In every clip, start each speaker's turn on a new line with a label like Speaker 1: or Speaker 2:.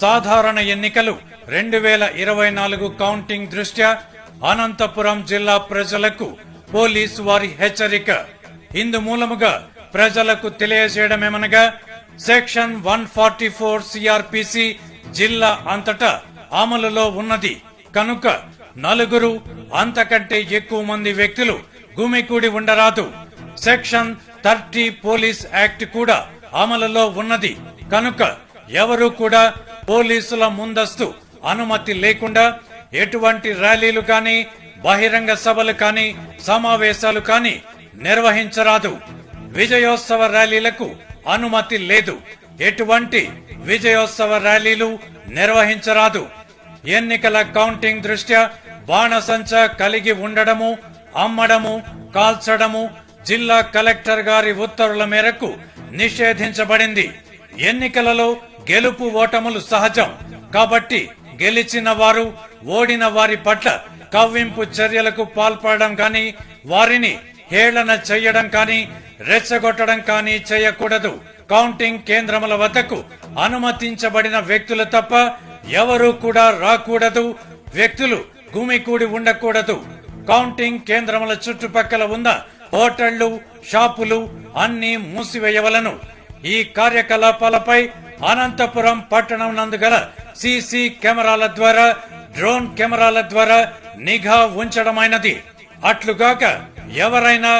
Speaker 1: సాధారణ ఎన్నికలు 2024 కౌంటింగ్ దృష్ట్యా అనంతపురం జిల్లా ప్రజలకు పోలీసు వారి హెచ్చరిక. ఇందు మూలముగా ప్రజలకు తెలియజేయడమేమనగా సెక్షన్ 144 సిఆర్పిసి జిల్లా అంతటా అమలులో ఉన్నది కనుక నలుగురు అంతకంటే ఎక్కువ మంది వ్యక్తులు గుమికూడి ఉండరాదు. సెక్షన్ 30 పోలీస్ యాక్ట్ కూడా అమలులో ఉన్నది కనుక ఎవరు కూడా పోలీసుల ముందస్తు అనుమతి లేకుండా ఎటువంటి ర్యాలీలు కానీ బహిరంగ సభలు కానీ సమావేశాలు కానీ నిర్వహించరాదు. విజయోత్సవ ర్యాలీలకు అనుమతి లేదు. ఎటువంటి విజయోత్సవ ర్యాలీలు నిర్వహించరాదు. ఎన్నికల కౌంటింగ్ దృష్ట్యా బాణసంచ కలిగి ఉండడము, అమ్మడము, కాల్చడము జిల్లా కలెక్టర్ గారి ఉత్తర్వుల మేరకు నిషేధించబడింది. ఎన్నికలలో గెలుపు ఓటములు సహజం కాబట్టి గెలిచిన వారు ఓడిన వారి పట్ల కవ్వింపు చర్యలకు పాల్పడడం కానీ వారిని హేళన చేయడం కానీ రెచ్చగొట్టడం కానీ చేయకూడదు. కౌంటింగ్ కేంద్రముల వద్దకు అనుమతించబడిన వ్యక్తులు తప్ప ఎవరూ కూడా రాకూడదు. వ్యక్తులు గుమికూడి ఉండకూడదు. కౌంటింగ్ కేంద్రముల చుట్టుపక్కల ఉన్న హోటళ్లు, షాపులు అన్ని మూసివేయవలను. ఈ కార్యకలాపాలపై అనంతపురం పట్టణం నందు గల సీసీ కెమెరాల ద్వారా, డ్రోన్ కెమెరాల ద్వారా నిఘా ఉంచడమైనది. అట్లుగాక ఎవరైనా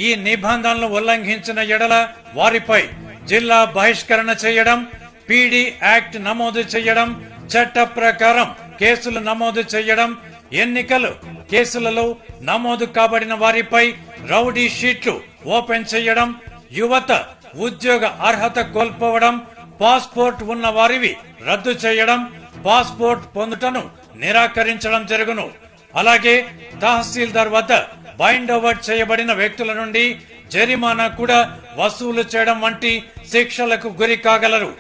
Speaker 1: ఈ నిబంధనలు ఉల్లంఘించిన ఎడల వారిపై జిల్లా బహిష్కరణ చేయడం, పీడీ యాక్ట్ నమోదు చేయడం, చట్ట ప్రకారం కేసులు నమోదు చేయడం, ఎన్నికలు కేసులలో నమోదు కాబడిన వారిపై రౌడీ షీట్లు ఓపెన్ చేయడం, యువత ఉద్యోగ అర్హత కోల్పోవడం, పాస్పోర్ట్ ఉన్న వారివి రద్దు చేయడం, పాస్పోర్ట్ పొందుటను నిరాకరించడం జరుగును. అలాగే తహసీల్దార్ వద్ద బైండ్ ఓవర్ చేయబడిన వ్యక్తుల నుండి జరిమానా కూడా వసూలు చేయడం వంటి శిక్షలకు గురి కాగలరు.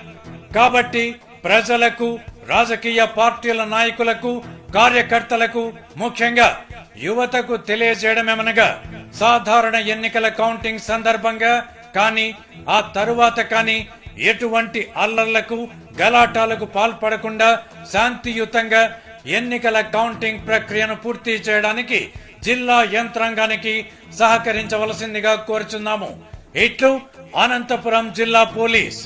Speaker 1: కాబట్టి ప్రజలకు, రాజకీయ పార్టీల నాయకులకు, కార్యకర్తలకు, ముఖ్యంగా యువతకు తెలియజేయడమేమనగా సాధారణ ఎన్నికల కౌంటింగ్ సందర్భంగా కానీ ఆ తరువాత కానీ ఎటువంటి అల్లర్లకు, గలాటాలకు పాల్పడకుండా శాంతియుతంగా ఎన్నికల కౌంటింగ్ ప్రక్రియను పూర్తి చేయడానికి జిల్లా యంత్రాంగానికి సహకరించవలసిందిగా కోరుచున్నాము. ఇట్లు అనంతపురం జిల్లా పోలీస్.